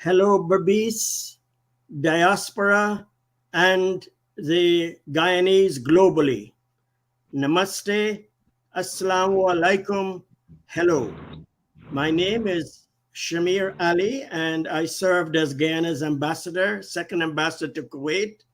Hello, Berbice, diaspora, and the Guyanese globally. Namaste, Assalamu alaikum, hello. My name is Shamir Ali, and I served as Guyana's ambassador, second ambassador to Kuwait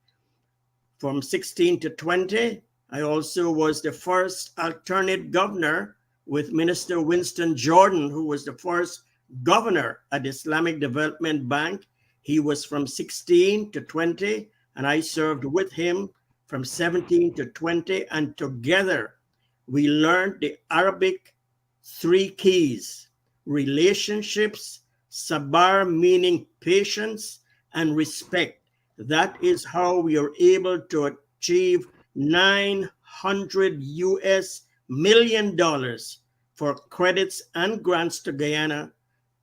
from 16 to 20. I also was the first alternate governor with Minister Winston Jordan, who was the first governor at Islamic Development Bank. He was from 16 to 20, and I served with him from 17 to 20. And together we learned the Arabic three keys: relationships, sabar meaning patience, and respect. That is how we are able to achieve $900 million for credits and grants to Guyana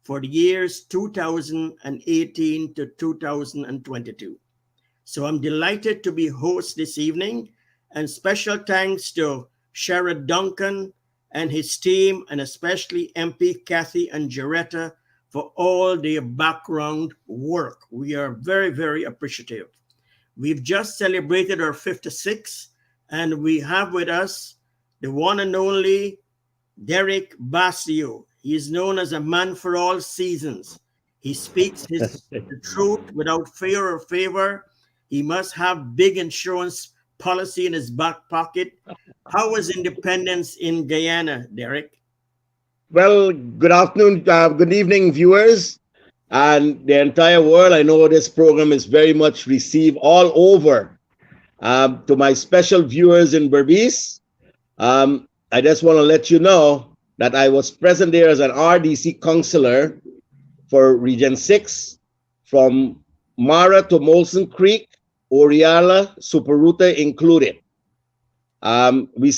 for the years 2018 to 2022. So I'm delighted to be host this evening, and special thanks to Sherrod Duncan and his team, and especially MP Kathy and Jaretta for all their background work. We are very, very appreciative. We've just celebrated our 56th, and we have with us the one and only Derek Basio. He is known as a man for all seasons. He speaks the truth without fear or favor. He must have big insurance policy in his back pocket. How was independence in Guyana, Derek? Well, good afternoon, good evening, viewers, and the entire world. I know this program is very much received all over. To my special viewers in Berbice, I just want to let you know that I was present there as an RDC counselor for Region 6 from Mara to Molson Creek, Oriala, Superuta included. We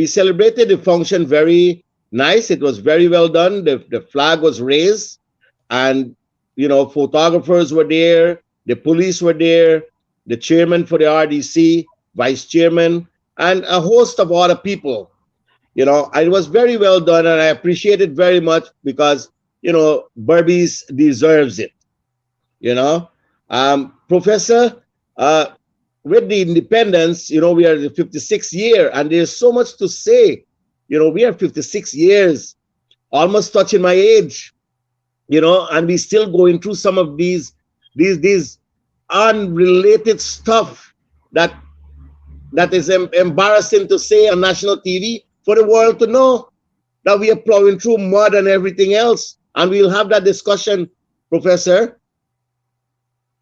celebrated the function very nice. It was very well done. The flag was raised, and photographers were there, the police were there, the chairman for the RDC, vice chairman, and a host of other people. It was very well done, and I appreciate it very much because Berbice deserves it. Professor, with the independence, we are the 56th year, and there's so much to say. We are 56 years, almost touching my age, and we still going through some of these unrelated stuff that is embarrassing to say on national TV for the world to know that we are plowing through mud and everything else. And we'll have that discussion, Professor.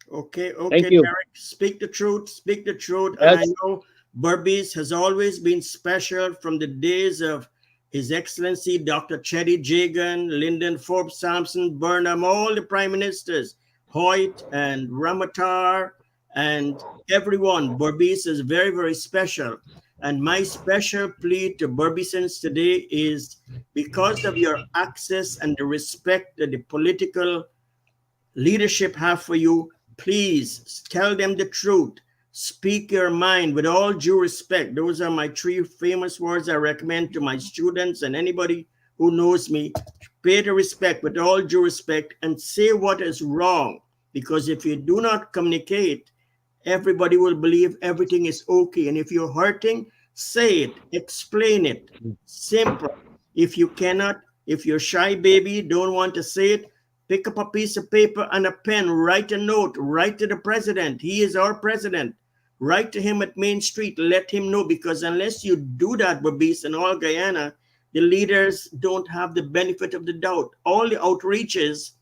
Okay, Thank you. Derek, speak the truth, speak the truth. Yes. And I know Berbice has always been special from the days of His Excellency Dr. Chetty Jagan, Lyndon Forbes Sampson, Burnham, all the prime ministers, Hoyt and Ramatar, and everyone. Berbice is very, very special. And my special plea to Berbicans today is, because of your access and the respect that the political leadership have for you, please tell them the truth. Speak your mind with all due respect. Those are my three famous words I recommend to my students and anybody who knows me. Pay the respect with all due respect and say what is wrong. Because if you do not communicate, everybody will believe everything is okay. And if you're hurting, say it, explain it. Simple. If you cannot, if you're shy baby, don't want to say it, pick up a piece of paper and a pen, write a note, write to the president. He is our president. Write to him at Main Street, let him know, because unless you do that, Berbice and all Guyana, the leaders don't have the benefit of the doubt. All the outreaches,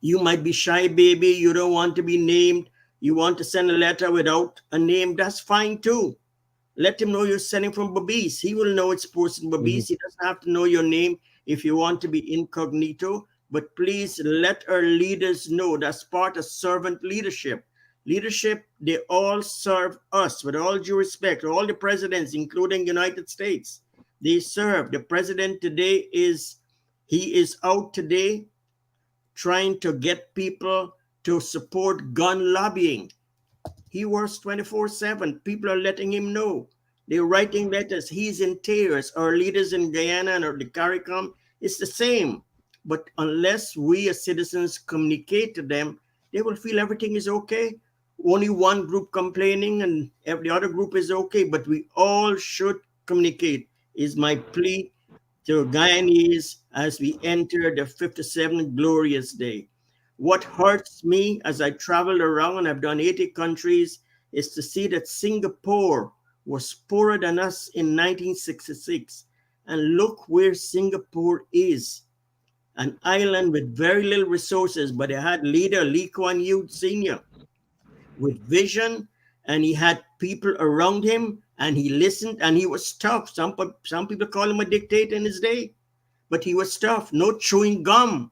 you might be shy baby, you don't want to be named, you want to send a letter without a name, that's fine too. Let him know you're sending from Berbice. He will know it's posted Berbice. He doesn't have to know your name if you want to be incognito. But please let our leaders know that's part of servant leadership. Leadership, they all serve us with all due respect. All the presidents, including United States, they serve. The president today is out today trying to get people to support gun lobbying. He works 24/7. People are letting him know. They're writing letters. He's in tears. Our leaders in Guyana and the CARICOM, it's the same. But unless we as citizens communicate to them, they will feel everything is okay. Only one group complaining and every other group is okay. But we all should communicate, is my plea to Guyanese as we enter the 57th glorious day. What hurts me as I travel around, I've done 80 countries, is to see that Singapore was poorer than us in 1966. And look where Singapore is, an island with very little resources, but it had leader Lee Kuan Yew Sr. with vision, and he had people around him, and he listened, and he was tough. Some people call him a dictator in his day, but he was tough. No chewing gum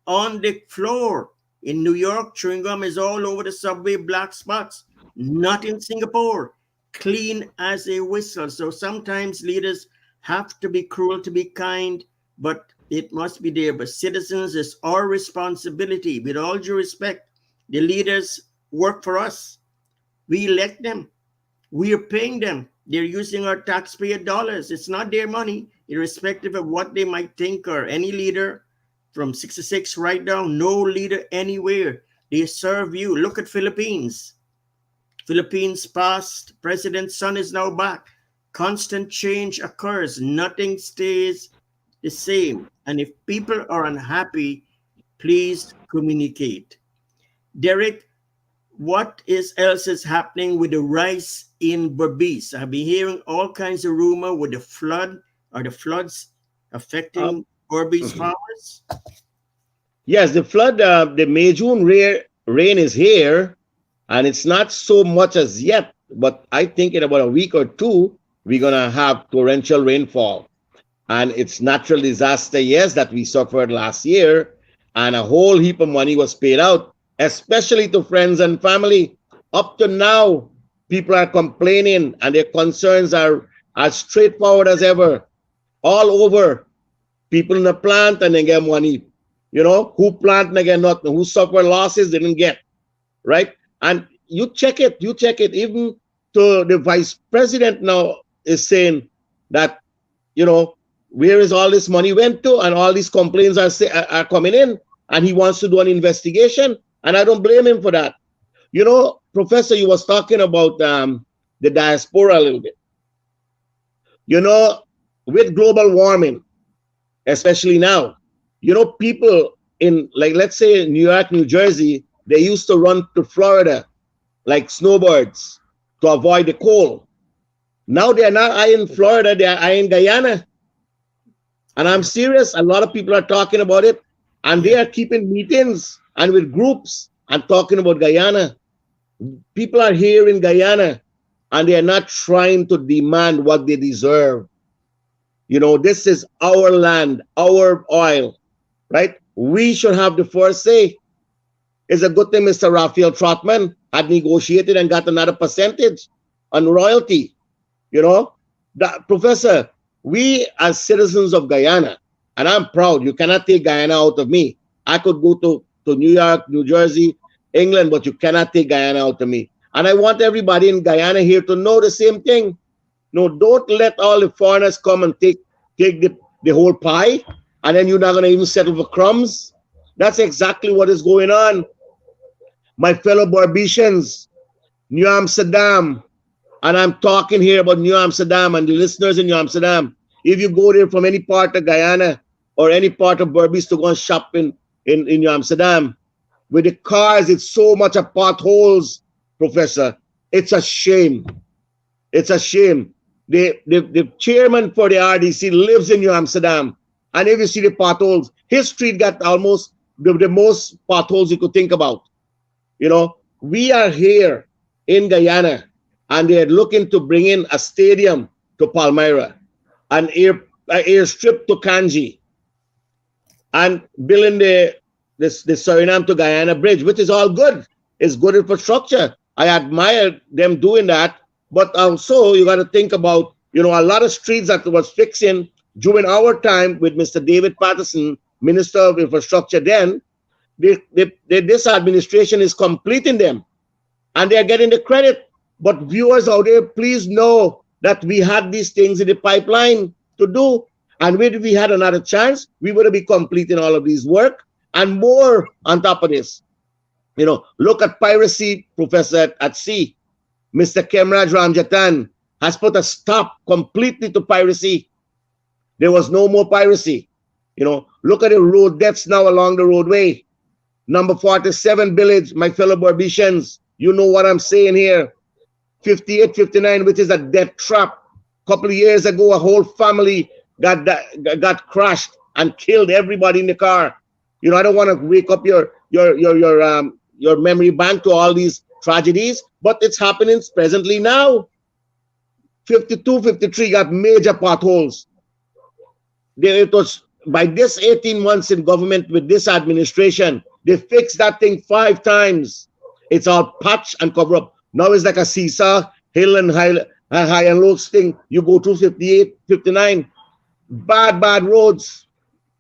on the floor. In New York, chewing gum is all over the subway, black spots. Not in Singapore. Clean as a whistle. So sometimes leaders have to be cruel to be kind, but it must be there. But citizens, it's our responsibility. With all due respect, the leaders work for us. We elect them. We are paying them. They're using our taxpayer dollars. It's not their money, irrespective of what they might think, or any leader from 66 right down, no leader anywhere. They serve you. Look at Philippines. Philippines past president's son is now back. Constant change occurs. Nothing stays the same. And if people are unhappy, please communicate. Derek, what else is happening with the rice in Berbice? I've been hearing all kinds of rumor with the flood. Are the floods affecting Berbice farmers? Yes, the flood, the May June rain is here, and it's not so much as yet, but I think in about a week or two, we're going to have torrential rainfall. And it's natural disaster, yes, that we suffered last year, and a whole heap of money was paid out, especially to friends and family. Up to now, people are complaining, and their concerns are as straightforward as ever. All over, people in the plant and they get money. You know, who plant and they get nothing, who suffer losses, they didn't get, right? And you check it. Even to the vice president now is saying that, you know, where is all this money went to? And all these complaints are coming in, and he wants to do an investigation. And I don't blame him for that. You know, Professor, you was talking about the diaspora a little bit. You know, with global warming, especially now, you know, people in, like, let's say New York, New Jersey, they used to run to Florida like snowbirds to avoid the cold. Now they are not in Florida, they are in Guyana. And I'm serious, a lot of people are talking about it, and they are keeping meetings and with groups and talking about Guyana. People are here in Guyana, and they are not trying to demand what they deserve. You know, this is our land, our oil, right? We should have the first say. It's a good thing Mr. Raphael Trotman had negotiated and got another percentage on royalty. You know, Professor, we as citizens of Guyana, and I'm proud, you cannot take Guyana out of me. I could go to New York, New Jersey, England, but you cannot take Guyana out of me. And I want everybody in Guyana here to know the same thing. No, don't let all the foreigners come and take the whole pie, and then you're not going to even settle for crumbs. That's exactly what is going on. My fellow Barbicians, New Amsterdam, and I'm talking here about New Amsterdam and the listeners in New Amsterdam. If you go there from any part of Guyana or any part of Berbice to go and shop in New Amsterdam, with the cars, it's so much of potholes, Professor. It's a shame. It's a shame. The chairman for the RDC lives in New Amsterdam. And if you see the potholes, his street got almost the most potholes you could think about. You know, we are here in Guyana, and they're looking to bring in a stadium to Palmyra, an airstrip to Kanji, and building the Suriname to Guyana bridge, which is all good. It's good infrastructure. I admire them doing that. But also, you got to think about, you know, a lot of streets that was fixing during our time with Mr. David Patterson, Minister of Infrastructure then, this administration is completing them, and they're getting the credit. But viewers out there, please know that we had these things in the pipeline to do. And if we had another chance, we would have been completing all of these work and more on top of this. Look at piracy, Professor, at sea. Mr. Kemraj Ramjatan has put a stop completely to piracy. There was no more piracy. Look at the road deaths now along the roadway. Number 47 village, my fellow Barbicians, you know what I'm saying here. 58, 59, which is a death trap. A couple of years ago, a whole family got crashed and killed everybody in the car. I don't want to wake up your memory bank to all these tragedies, but it's happening presently now. 52, 53 got major potholes. It was by this 18 months in government with this administration, they fixed that thing 5 times. It's all patch and cover up. Now it's like a seesaw, hill and high and low thing. You go through 58, 59. Bad roads.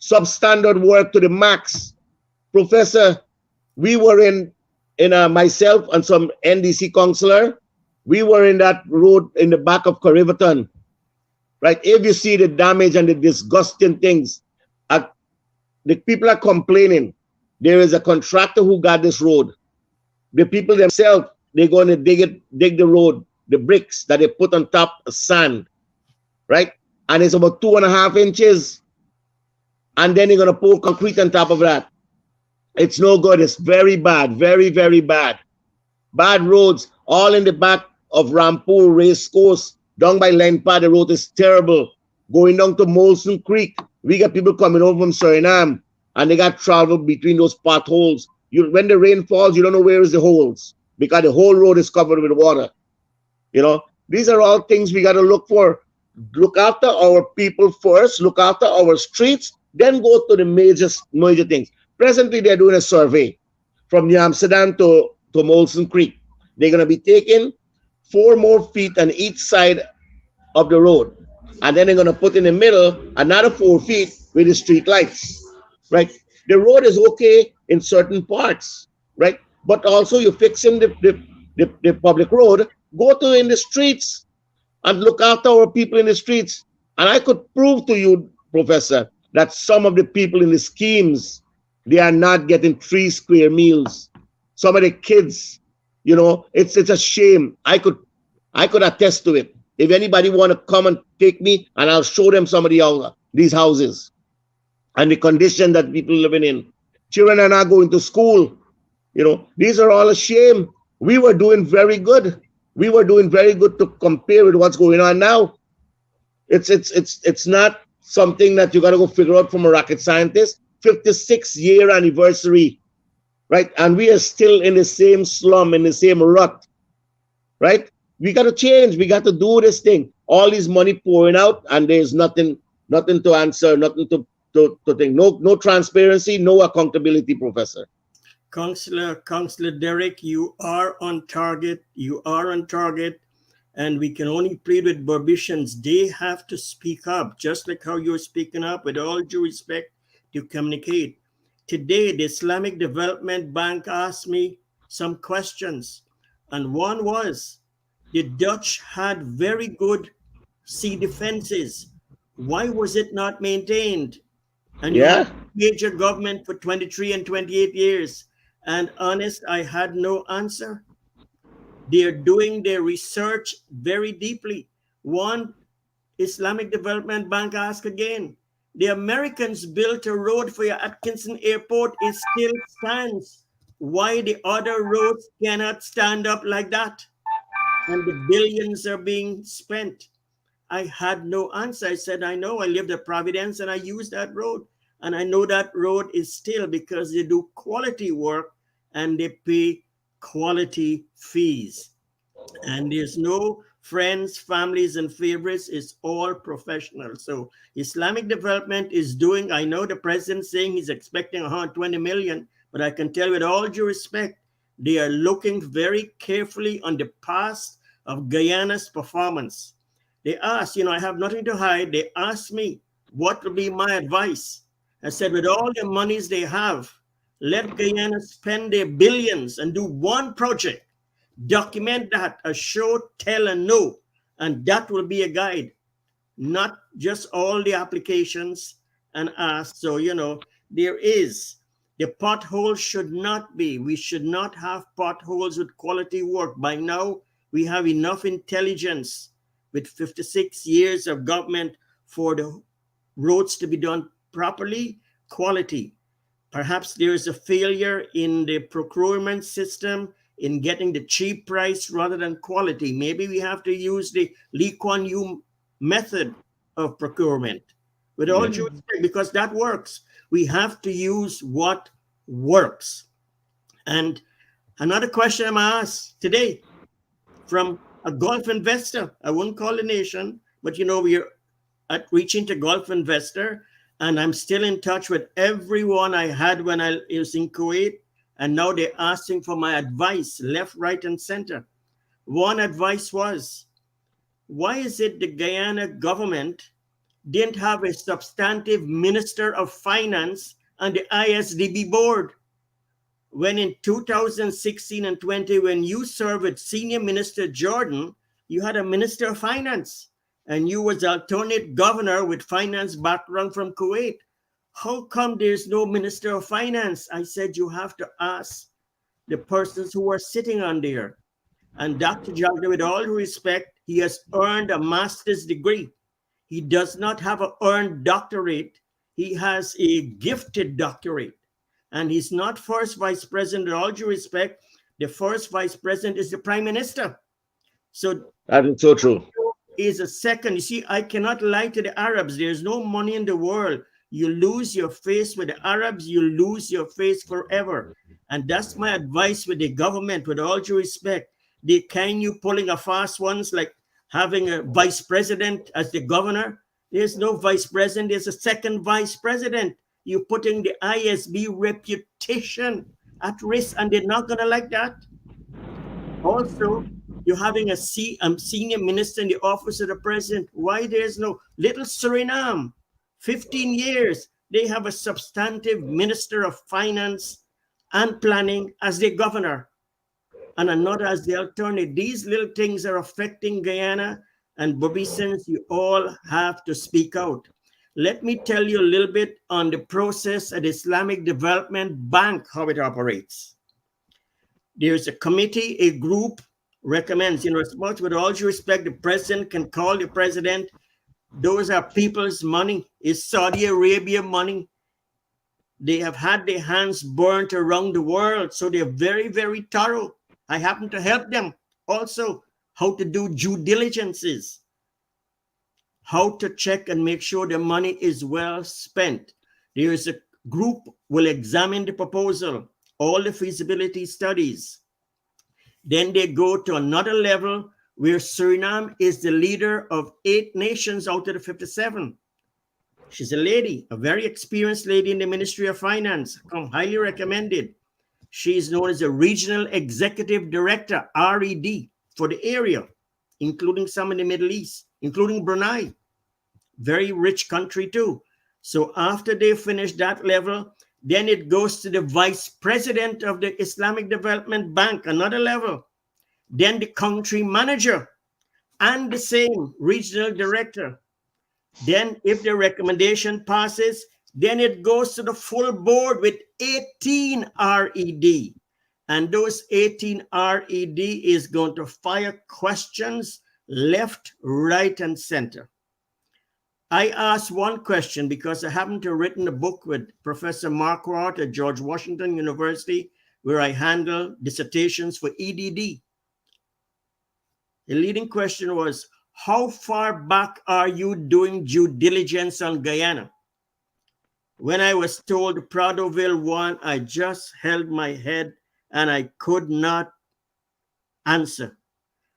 Substandard work to the max. Professor, we were in myself and some NDC councillor, we were in that road in the back of Cariverton. Right? If you see the damage and the disgusting things, the people are complaining. There is a contractor who got this road. The people themselves, they're going to dig the road, the bricks that they put on top of sand, right? And it's about 2.5 inches. And then they're going to pour concrete on top of that. It's no good. It's very bad, very, very bad. Bad roads, all in the back of Rampur Race Course, down by Lenpa, the road is terrible. Going down to Molson Creek, we got people coming over from Suriname, and they got travel between those potholes. When the rain falls, you don't know where is the holes, because the whole road is covered with water. These are all things we got to look for. Look after our people first, look after our streets, then go to the major things. Presently, they're doing a survey from New Amsterdam to Molson Creek. They're going to be taking 4 more feet on each side of the road. And then they're going to put in the middle another 4 feet with the street lights, right? The road is okay in certain parts, right? But also you're fixing the public road, go to in the streets and look after our people in the streets. And I could prove to you, Professor, that some of the people in the schemes, they are not getting 3 square meals. Some of the kids, it's a shame. I could attest to it. If anybody want to come and take me, and I'll show them some of these houses and the condition that people living in. Children are not going to school. These are all a shame. We were doing very good. We were doing very good to compare with what's going on now. It's not something that you got to go figure out from a rocket scientist. 56-year anniversary, right? And we are still in the same slum, in the same rut, right? We got to change. We got to do this thing. All this money pouring out, and there's nothing to answer, nothing to think. No transparency, no accountability, Professor. Councillor Derek, you are on target. You are on target. And we can only plead with Barbicians. They have to speak up, just like how you're speaking up, with all due respect, to communicate. Today, the Islamic Development Bank asked me some questions. And one was, the Dutch had very good sea defenses. Why was it not maintained? And you had major government for 23 and 28 years. And honest, I had no answer. They're doing their research very deeply. One, Islamic Development Bank asked again, the Americans built a road for your Atkinson Airport. It still stands. Why the other roads cannot stand up like that? And the billions are being spent. I had no answer. I said, I know. I lived at Providence and I used that road. And I know that road is still, because they do quality work and they pay quality fees. And there's no friends, families, and favorites. It's all professional. So Islamic Development is doing, I know the president saying he's expecting 120 million, but I can tell with all due respect, they are looking very carefully on the past of Guyana's performance. They asked, I have nothing to hide. They asked me, what would be my advice? I said, with all the monies they have, let Guyana spend their billions and do one project. Document that, a show, tell, and know, and that will be a guide. not just all the applications and ask. So, there is the potholes should not be, we should not have potholes with quality work. By now, we have enough intelligence with 56 years of government for the roads to be done properly, quality. Perhaps there is a failure in the procurement system in getting the cheap price rather than quality. Maybe we have to use the Lee Kuan Yew method of procurement, with all due respect, because that works. We have to use what works. And another question I'm asked today from a Gulf investor, I wouldn't call the nation, but we're at reaching to Gulf investor, and I'm still in touch with everyone I had when I was in Kuwait, and now they're asking for my advice, left, right, and center. One advice was, why is it the Guyana government didn't have a substantive minister of finance on the ISDB board? When in 2016 and 20, when you served with Senior Minister Jordan, you had a minister of finance, and you was alternate governor with finance background from Kuwait. How come there's no minister of finance? I said, you have to ask the persons who are sitting on there. And Dr. Jagda, with all respect, he has earned a master's degree. He does not have an earned doctorate. He has a gifted doctorate. And he's not first vice president. With all due respect, the first vice president is the prime minister. So that is so true. Is a second. You see, I cannot lie to the Arabs. There's no money in the world. You lose your face with the Arabs, you lose your face forever. And that's my advice with the government, with all due respect. Can you pulling a fast ones, like having a vice president as the governor? There's no vice president. There's a second vice president. You're putting the ISB reputation at risk, and they're not going to like that. Also, you're having a senior minister in the office of the president. Why there's no little Suriname? 15 years, they have a substantive minister of finance and planning as the governor, and another as the alternate. These little things are affecting Guyana, and Bobisans, you all have to speak out. Let me tell you a little bit on the process at Islamic Development Bank, how it operates. There's a committee, a group recommends, with all due respect, the president can call the president. Those are people's money. It's Saudi Arabia money. They have had their hands burnt around the world, so they're very, very thorough. I happen to help them also how to do due diligences, how to check and make sure the money is well spent. There is a group will examine the proposal, all the feasibility studies. Then they go to another level where Suriname is the leader of 8 nations out of the 57. She's a lady, a very experienced lady in the Ministry of Finance. Highly recommended. She is known as a Regional Executive Director, RED, for the area, including some in the Middle East, including Brunei. Very rich country too. So after they finish that level, then it goes to the Vice President of the Islamic Development Bank, another level. Then the country manager and the same regional director. Then if the recommendation passes, then it goes to the full board with 18 RED. And those 18 RED is going to fire questions left, right, and center. I asked one question because I happened to have written a book with Professor Marquardt at George Washington University, where I handle dissertations for EDD. The leading question was, how far back are you doing due diligence on Guyana? When I was told Pradoville 1, I just held my head and I could not answer.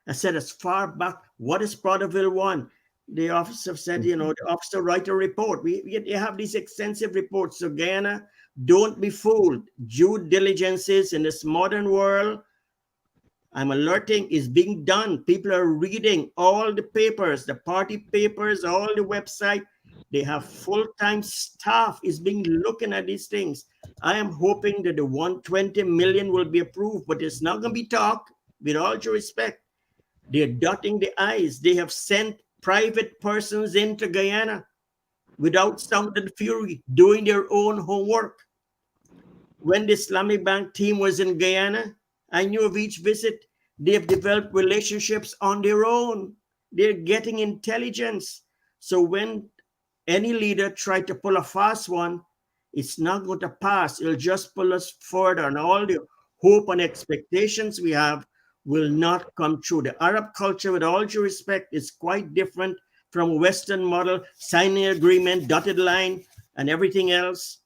I said, as far back, what is Pradoville 1? The officer said, the officer write a report. We have these extensive reports. So Guyana, don't be fooled. Due diligences in this modern world, I'm alerting, is being done. People are reading all the papers, the party papers, all the website. They have full-time staff is being looking at these things. I am hoping that the 120 million will be approved, but it's not going to be talk, with all due respect. They're dotting the I's. They have sent private persons into Guyana without sound and fury, doing their own homework. When the Islamic Bank team was in Guyana, I knew of each visit. They've developed relationships on their own. They're getting intelligence. So when any leader try to pull a fast one, it's not going to pass. It'll just pull us further. And all the hope and expectations we have will not come true. The Arab culture, with all due respect, is quite different from Western model, signing agreement, dotted line, and everything else.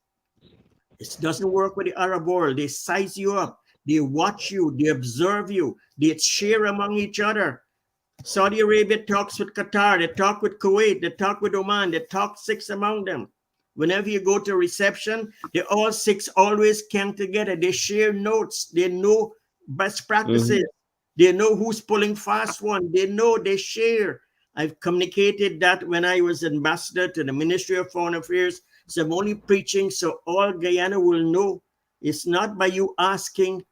It doesn't work with the Arab world. They size you up. They watch you. They observe you. They share among each other. Saudi Arabia talks with Qatar. They talk with Kuwait. They talk with Oman. They talk six among them. Whenever you go to reception, they all six always come together. They share notes. They know best practices. They know who's pulling fast one. They know, they share. I've communicated that when I was ambassador to the Ministry of Foreign Affairs. So I'm only preaching so all Guyana will know. It's not by you asking.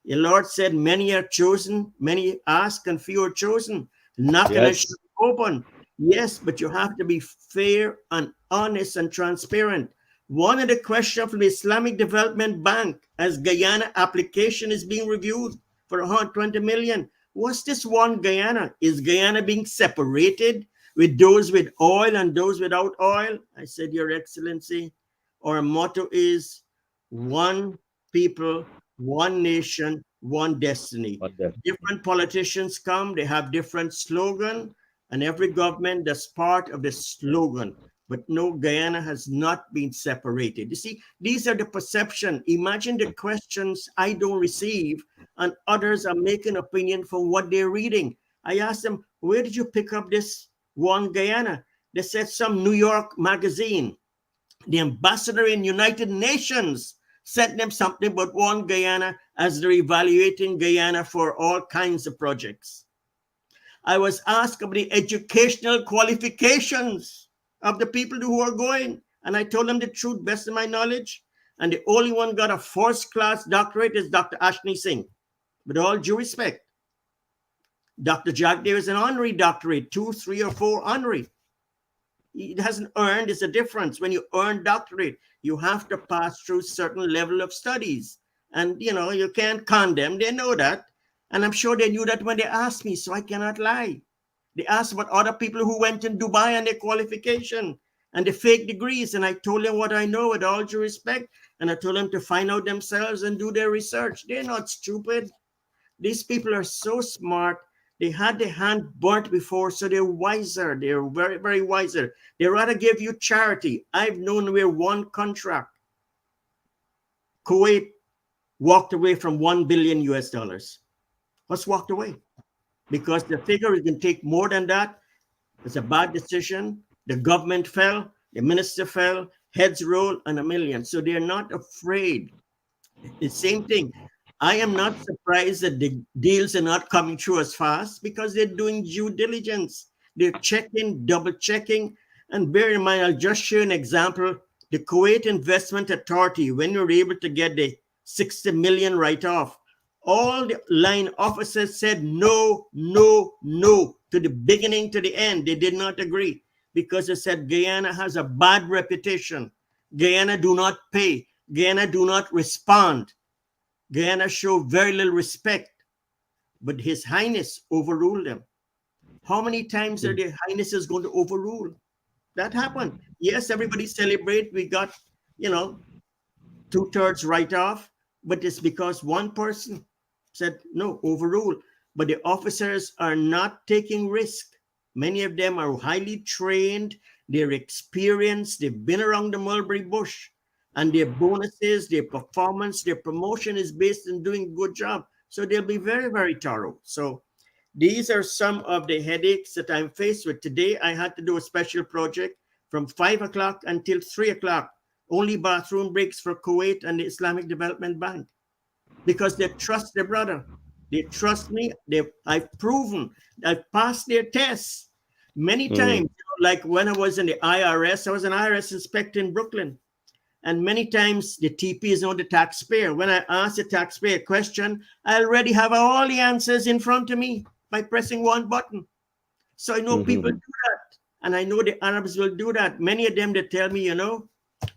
The Lord said, many are chosen, many ask, and few are chosen. Knocking and shut open. Yes, but you have to be fair and honest and transparent. One of the questions from the Islamic Development Bank as Guyana application is being reviewed for 120 million. What's this one Guyana? Is Guyana being separated with those with oil and those without oil? I said, Your Excellency, our motto is one people, one nation, one destiny. Different politicians come, they have different slogan, and every government that's part of the slogan. But no, Guyana has not been separated. You see, these are the perception. Imagine the questions I don't receive, and others are making opinion from what they're reading. I asked them, where did you pick up this one Guyana? They said some New York magazine. The ambassador in United Nations sent them something about one Guyana as they're evaluating Guyana for all kinds of projects. I was asked about the educational qualifications of the people who are going. And I told them the truth, best of my knowledge. And the only one got a first-class doctorate is Dr. Ashni Singh. With all due respect, Dr. Jack, there is an honorary doctorate, 2, 3, or 4 honorary. He hasn't earned, it's a difference. When you earn doctorate, you have to pass through certain level of studies. And, you know, you can't condemn, they know that. And I'm sure they knew that when they asked me, so I cannot lie. They asked about other people who went in Dubai and their qualification and the fake degrees. And I told them what I know with all due respect. And I told them to find out themselves and do their research. They're not stupid. These people are so smart. They had their hand burnt before, so they're wiser. They're very, very wiser. They rather give you charity. I've known where one contract, Kuwait walked away from $1 billion US. What's walked away? Because the figure is going to take more than that. It's a bad decision. The government fell, the minister fell, heads roll, and $1 million. So they're not afraid. The same thing. I am not surprised that the deals are not coming through as fast because they're doing due diligence. They're checking, double checking. And bear in mind, I'll just share an example. The Kuwait Investment Authority, when we were able to get the 60 million write-off, all the line officers said no, no, no, to the beginning to the end. They did not agree because they said Guyana has a bad reputation. Guyana do not pay. Guyana do not respond. Guyana show very little respect. But His Highness overruled them. How many times are their Highnesses going to overrule? That happened. Yes, everybody celebrate. We got, 2/3 write-off, but it's because one person said, no, overrule. But the officers are not taking risk. Many of them are highly trained. They're experienced. They've been around the mulberry bush. And their bonuses, their performance, their promotion is based on doing a good job. So they'll be very, very thorough. So these are some of the headaches that I'm faced with. Today, I had to do a special project from 5 o'clock until 3 o'clock. Only bathroom breaks for Kuwait and the Islamic Development Bank. Because they trust their brother. They trust me. I've proven. I've passed their tests many times. Like when I was in the IRS, I was an IRS inspector in Brooklyn. And many times the TP is not the taxpayer. When I ask the taxpayer a question, I already have all the answers in front of me by pressing one button. So I know people do Mhm. that. And I know the Arabs will do that. Many of them, they tell me,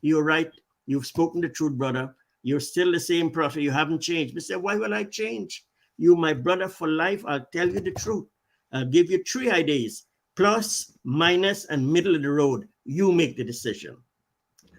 you're right. You've spoken the truth, brother. You're still the same prophet. You haven't changed. I say, why will I change? You, my brother for life, I'll tell you the truth. I'll give you 3 ideas, plus, minus, and middle of the road. You make the decision.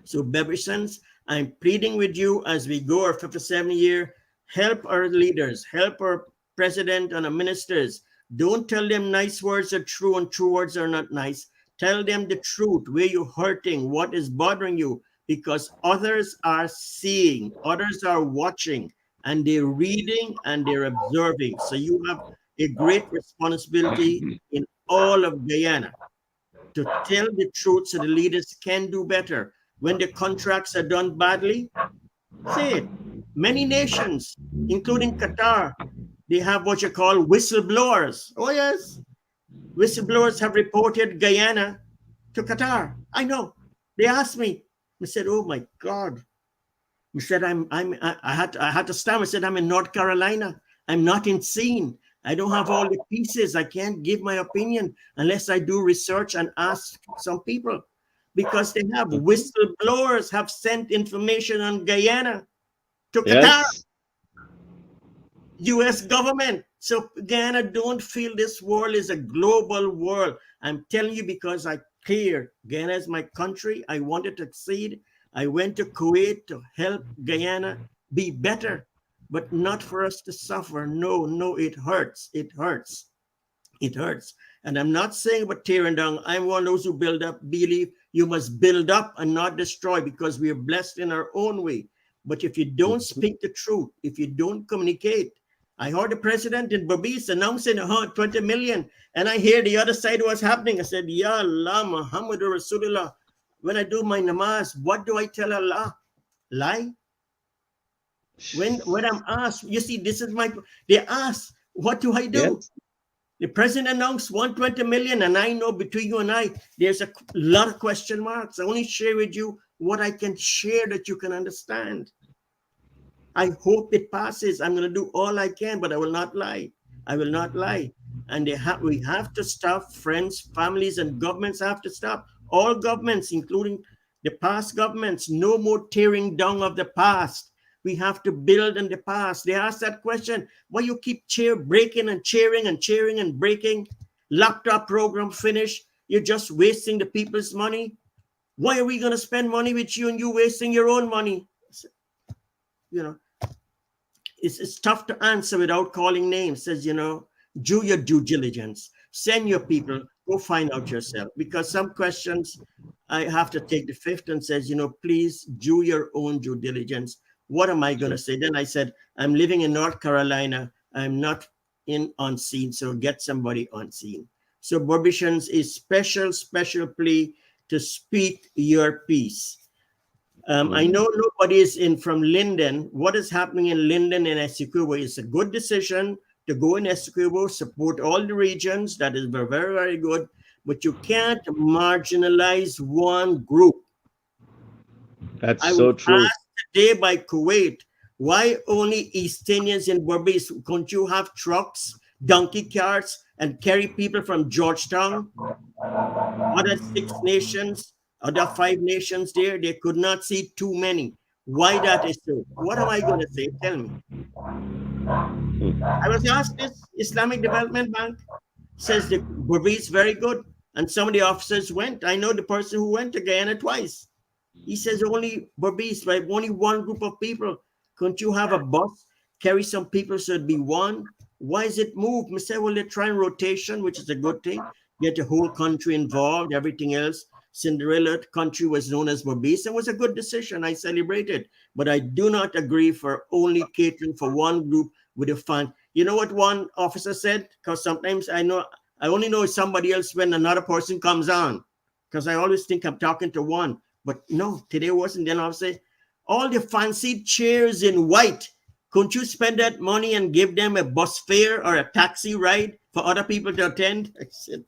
So, Bebrisons, I'm pleading with you as we go our 57 year, help our leaders, help our president and our ministers. Don't tell them nice words are true and true words are not nice. Tell them the truth, where you're hurting, what is bothering you, because others are seeing, others are watching, and they're reading and they're observing. So you have a great responsibility in all of Guyana to tell the truth so the leaders can do better. When the contracts are done badly, say it. Many nations, including Qatar, they have what you call whistleblowers. Oh, yes. Whistleblowers have reported Guyana to Qatar. I know. They asked me. I said, oh my God. He said, I had to stammer. I said, I'm in North Carolina. I'm not in scene. I don't have all the pieces. I can't give my opinion unless I do research and ask some people, because they have Mhm. whistleblowers have sent information on Guyana to Qatar, Yes. US government. So Guyana, don't feel this world is a global world. I'm telling you because I care. Guyana is my country. I wanted to succeed. I went to Kuwait to help Guyana be better, but not for us to suffer. No, no, it hurts. It hurts. It hurts. And I'm not saying about tearing down. I'm one of those who build up, believe you must build up and not destroy, because we are blessed in our own way. But if you don't Mhm. speak the truth, if you don't communicate, I heard the president in Babis announcing 20 million, and I hear the other side what's happening. I said, Ya Allah, Muhammad Rasulullah. When I do my namaz, what do I tell Allah? Lie? When I'm asked, you see, this is my, they ask, what do I do? Yes. The president announced 120 million, and I know between you and I, there's a lot of question marks. I only share with you what I can share that you can understand. I hope it passes. I'm going to do all I can, but I will not lie. I will not lie. And we have to stop. Friends, families, and governments have to stop. All governments, including the past governments, no more tearing down of the past. We have to build in the past. They ask that question: why you keep breaking and cheering and cheering and breaking? Laptop program finished. You're just wasting the people's money. Why are we going to spend money with you and you wasting your own money? You know, it's tough to answer without calling names. Says, do your due diligence. Send your people, go find out yourself. Because some questions I have to take the fifth and says, please do your own due diligence. What am I going to say? Then I said, I'm living in North Carolina. I'm not in on scene, so get somebody on scene. So Borbicians is special plea to speak your piece. I Mhm. know nobody is in from Linden. What is happening in Linden and Essequibo is a good decision to go in Essequibo, support all the regions. That is very, very, very good. But you can't marginalize one group. That's I was so true. asked today by Kuwait, why only East Indians in Berbice? Can't you have trucks, donkey carts, and carry people from Georgetown? Other 6 nations, other 5 nations there, they could not see too many. Why that is so? What am I going to say? Tell me. I was asked this. Islamic Development Bank says the Burmese is very good. And some of the officers went. I know the person who went to Guyana twice. He says only Burmese, right? Only one group of people. Couldn't you have a bus, carry some people so it'd be one? Why is it moved? I said, well, they're trying rotation, which is a good thing. Get the whole country involved, everything else. Cinderella country was known as Burmese and was a good decision. I celebrated. But I do not agree for only catering for one group with a fund. You know what one officer said? Because sometimes I only know somebody else when another person comes on. Because I always think I'm talking to one. But no, today wasn't. Then I'll say, all the fancy chairs in white, couldn't you spend that money and give them a bus fare or a taxi ride for other people to attend? I said,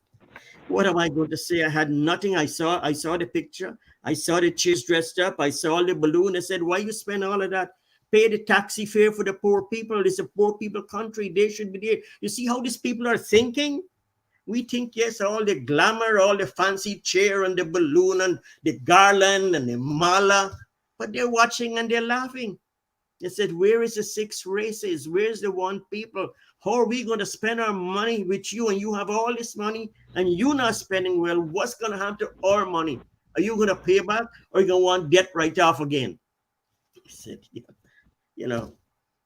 what am I going to say? I had nothing. I saw the picture. I saw the chairs dressed up. I saw the balloon. I said, why you spend all of that? Pay the taxi fare for the poor people. It's a poor people country. They should be there. You see how these people are thinking? We think, yes, all the glamour, all the fancy chair and the balloon and the garland and the mala, but they're watching and they're laughing. They said, where is the six races? Where's the one people? How are we going to spend our money with you and you have all this money and you're not spending well? What's going to happen to our money? Are you going to pay back or are you going to want debt right off again? I said, yeah, you know,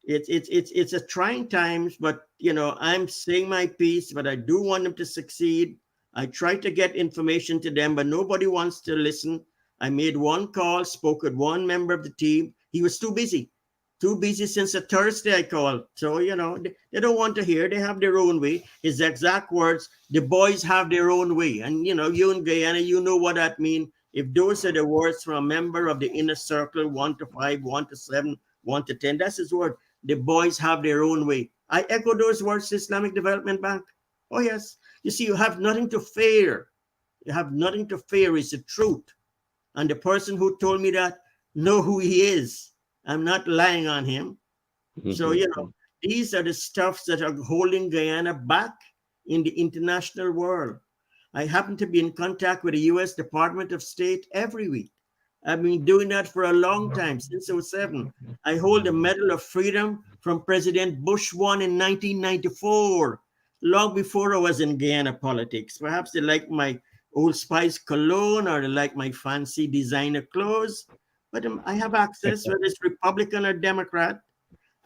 it's a trying times, but I'm saying my piece, but I do want them to succeed. I try to get information to them, but nobody wants to listen. I made one call, spoke with one member of the team. He was too busy since a Thursday I called. So, they don't want to hear. They have their own way. His exact words, the boys have their own way. And, you in Guyana, you know what that means. If those are the words from a member of the inner circle, 1 to 5, 1 to 7, 1 to 10, that's his word. The boys have their own way. I echo those words to Islamic Development Bank. Oh, yes. You see, you have nothing to fear. You have nothing to fear. It's the truth. And the person who told me that know who he is. I'm not lying on him. So, these are the stuffs that are holding Guyana back in the international world. I happen to be in contact with the U.S. Department of State every week. I've been doing that for a long time, since 2007. I hold the Medal of Freedom from President Bush won in 1994, long before I was in Guyana politics. Perhaps they like my Old Spice cologne or they like my fancy designer clothes. But I have access, whether it's Republican or Democrat.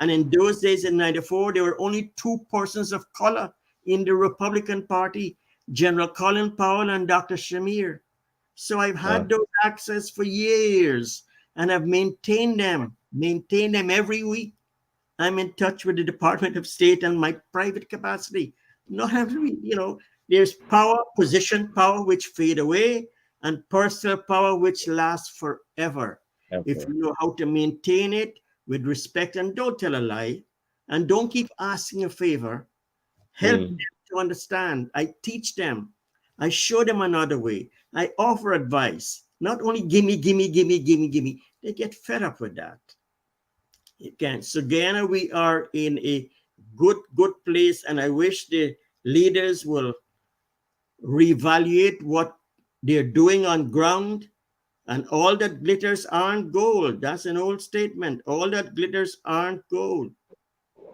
And in those days in 94, there were only two persons of color in the Republican Party, General Colin Powell and Dr. Shamir. So I've had those access for years and I've maintained them every week. I'm in touch with the Department of State and my private capacity. Not every, there's power, position power, which fade away, and personal power, which lasts forever. If you know how to maintain it with respect, and don't tell a lie, and don't keep asking a favor, help them to understand. I teach them. I show them another way. I offer advice. Not only gimme, gimme, gimme, gimme, gimme. They get fed up with that. You can't. So Guyana, we are in a good place, and I wish the leaders will reevaluate what they're doing on ground. And all that glitters aren't gold. That's an old statement. All that glitters aren't gold.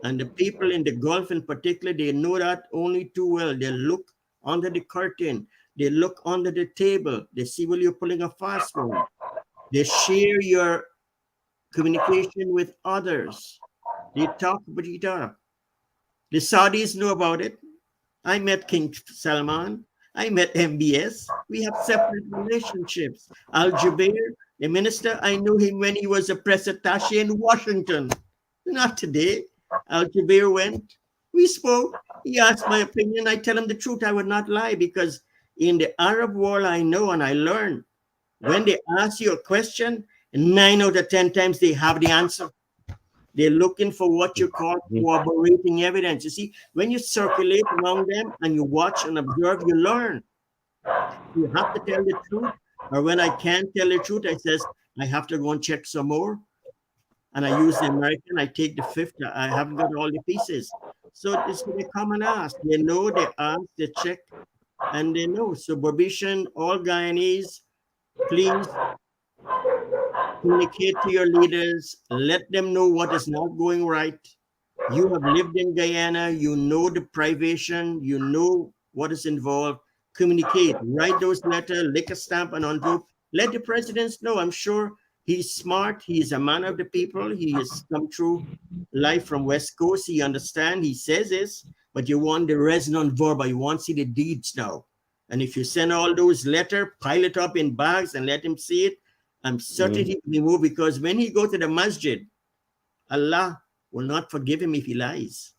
And the people in the Gulf in particular, they know that only too well. They look under the curtain. They look under the table. They see when you're pulling a fast one. They share your communication with others. They talk about each other. The Saudis know about it. I met King Salman. I met MBS. We have separate relationships. Al Jubair, the minister, I knew him when he was a press attaché in Washington. Not today. Al Jubair went. We spoke. He asked my opinion. I tell him the truth. I would not lie because in the Arab world, I know and I learn. When they ask you a question, 9 out of 10 times they have the answer. They're looking for what you call corroborating evidence. You see, when you circulate among them and you watch and observe, you learn. You have to tell the truth. Or when I can't tell the truth, I says, I have to go and check some more. And I use the American, I take the fifth. I haven't got all the pieces. So it's they come and ask. They know, they ask, they check, and they know. So Barbician, all Guyanese, please communicate to your leaders. Let them know what is not going right. You have lived in Guyana. You know the privation. You know what is involved. Communicate. Write those letters, lick a stamp and envelope. Let the presidents know. I'm sure he's smart. He is a man of the people. He has come through life from West Coast. He understands. He says this, but you want the resonant verb. You want to see the deeds now. And if you send all those letters, pile it up in bags and let him see it, I'm certain he will be moved, because when he go to the masjid, Allah will not forgive him if he lies.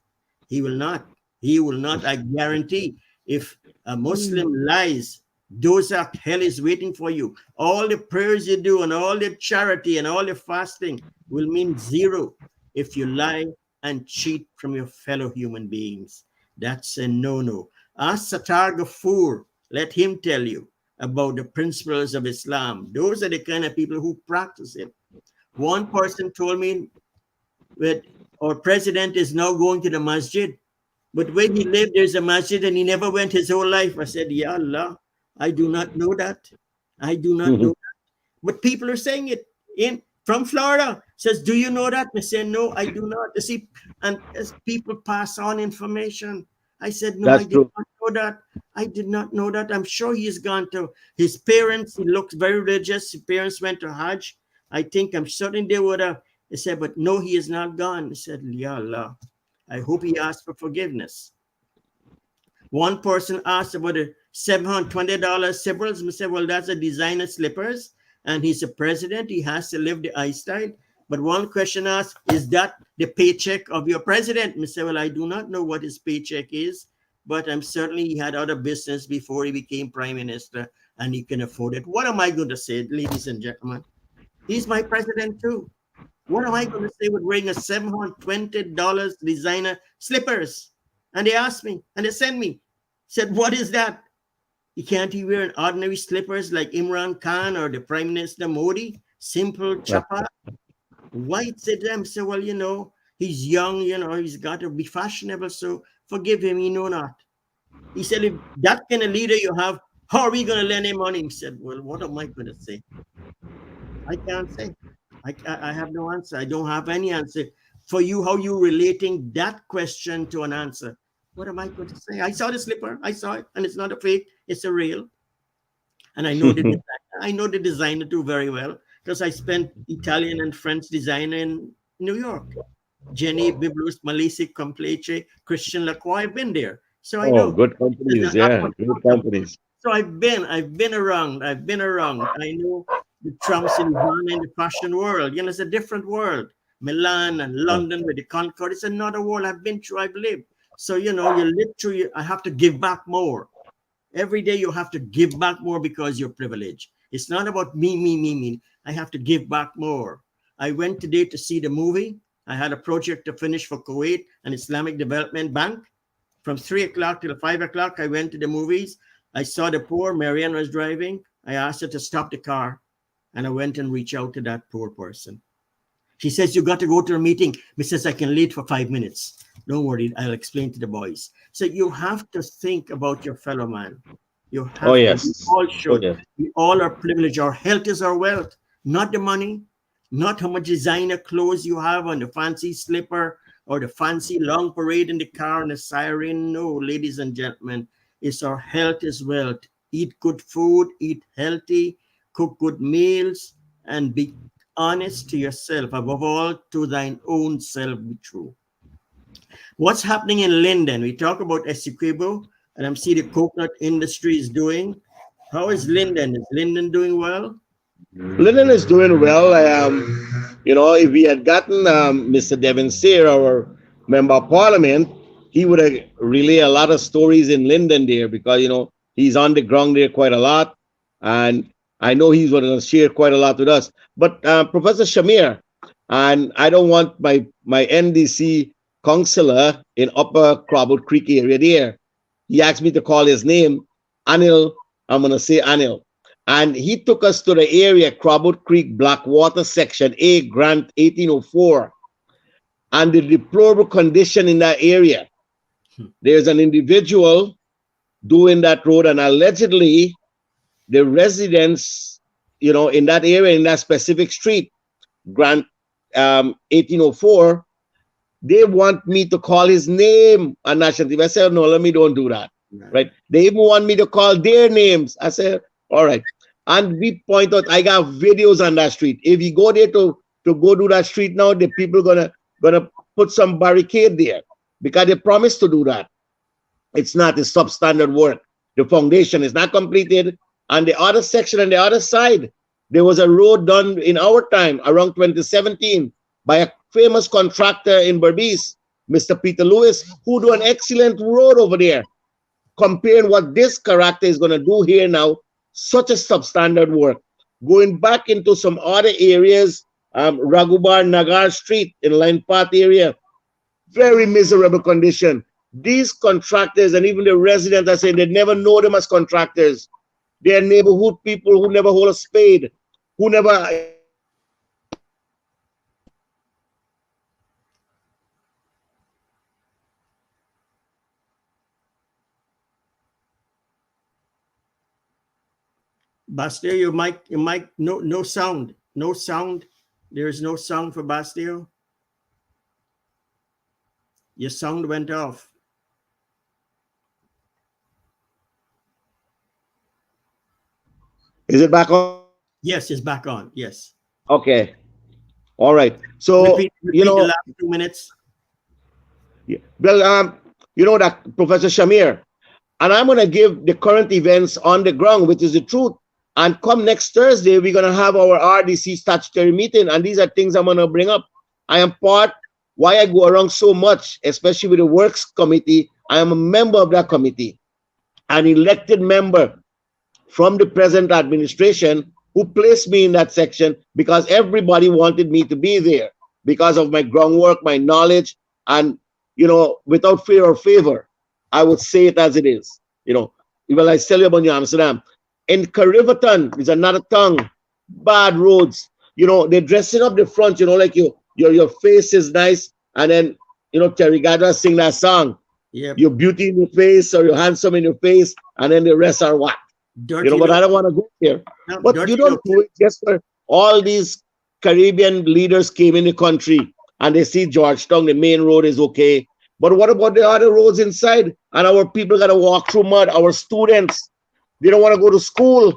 He will not. He will not. I guarantee. If a Muslim lies, those are hell is waiting for you. All the prayers you do and all the charity and all the fasting will mean zero if you lie and cheat from your fellow human beings. That's a no-no. Ask Sattar Ghafoor. Let him tell you about the principles of Islam. Those are the kind of people who practice it. One person told me that our president is now going to the masjid. But where he lived, there's a masjid and he never went his whole life. I said, Ya Allah, I do not know that. I do not know that. But people are saying it in from Florida. Says, do you know that? I said, no, I do not. You see, and as people pass on information, I said, no, I That's did true. not know that. I did not know that. I'm sure he's gone to his parents. He looks very religious. His parents went to Hajj. I'm certain they would have. They said, but no, he is not gone. I said, Ya Allah, I hope he asked for forgiveness. One person asked about the $720 slippers. I said, well, that's a designer slippers, and he's a president. He has to live the lifestyle. But one question asked, is that the paycheck of your president? I said, well, I do not know what his paycheck is, but I'm certainly he had other business before he became prime minister, and he can afford it. What am I going to say, ladies and gentlemen? He's my president too. What am I going to say with wearing a $720 designer slippers? And they asked me, and they sent me, said, what is that? Can't he wear an ordinary slippers like Imran Khan or the Prime Minister Modi? Simple chapa. White said to them, say, well, he's young, he's got to be fashionable, so forgive him, he know not. He said, if that kind of leader you have, how are we going to lend him money? He said, well, what am I going to say? I can't say. I have no answer. I don't have any answer for you. How you relating that question to an answer? What am I going to say? I saw the slipper. I saw it, and it's not a fake. It's a real. And I know the designer. I know the designer too very well because I spent Italian and French designer in New York. Jenny Biblos, Malisi Compleche, Christian Lacroix. I've been there, so I Oh, know. good companies. Yeah, good companies. So I've been around. I know the Trumps in the fashion world. It's a different world. Milan and London with the Concord. It's another world I've been through, I've lived. So, you literally, I have to give back more. Every day you have to give back more because you're privileged. It's not about me, me, me, me. I have to give back more. I went today to see the movie. I had a project to finish for Kuwait and Islamic Development Bank. From 3 o'clock till 5 o'clock, I went to the movies. I saw the poor. Marianne was driving. I asked her to stop the car, and I went and reached out to that poor person. She says, you got to go to a meeting. Says, I can leave for 5 minutes. Don't worry, I'll explain to the boys. So you have to think about your fellow man. You Oh, have to. We yes. all Oh, should. yes. We all are privileged. Our health is our wealth, not the money, not how much designer clothes you have on the fancy slipper or the fancy long parade in the car and the siren. No, ladies and gentlemen, it's our health as well. Eat good food, eat healthy, cook good meals, and be honest to yourself. Above all, to thine own self be true. What's happening in Linden? We talk about Essequibo, and I'm see the coconut industry is doing. How is Linden? Is Linden doing well? Linden is doing well. If we had gotten Mr. Devin Sear, our member of parliament, he would have relayed a lot of stories in Linden there because, he's on the ground there quite a lot. And I know he's going to share quite a lot with us. But Professor Shamir, and I don't want my NDC councillor in Upper Crabble Creek area there. He asked me to call his name, Anil. I'm going to say Anil. And he took us to the area, Crabwood Creek Blackwater Section A, Grant 1804, and the deplorable condition in that area. There's an individual doing that road, and allegedly the residents, in that area, in that specific street, Grant 1804, they want me to call his name on national TV. I said, no, let me don't do that. Right? They even want me to call their names. I said, all right. And we point out, I got videos on that street. If you go there to go to that street now, the people gonna put some barricade there because they promised to do that. It's not a substandard work. The foundation is not completed. And the other section on the other side, there was a road done in our time around 2017 by a famous contractor in Berbice, Mr. Peter Lewis, who do an excellent road over there. Comparing what this character is going to do here now, such a substandard work. Going back into some other areas, Raghubar Nagar Street in Line Path area, very miserable condition. These contractors and even the residents are saying they never know them as contractors. They're neighborhood people who never hold a spade, who never. Bastille, your mic, no sound, no sound. There is no sound for Bastille. Your sound went off. Is it back on? Yes, it's back on. Yes. Okay. All right. So, Repeat the last 2 minutes. yeah. Well, that Professor Shamir, and I'm going to give the current events on the ground, which is the truth. And come next Thursday, we're going to have our RDC statutory meeting, and these are things I'm going to bring up. I am part why I go around so much, especially with the Works Committee. I am a member of that committee, an elected member from the present administration who placed me in that section because everybody wanted me to be there because of my groundwork, my knowledge, and without fear or favor, I would say it as it is. Well, I tell you about New Amsterdam. In Carivaton is another tongue, bad roads. They're dressing up the front, like your face is nice, and then Terry Gadra sing that song. Yep. Your beauty in your face or you're handsome in your face, and then the rest are what? Dirty But I don't want to go there. no, But dirty you don't look. do it just for all these Caribbean leaders came in the country and they see Georgetown, the main road is okay. But what about the other roads inside? And our people got to walk through mud. Our students, they don't want to go to school.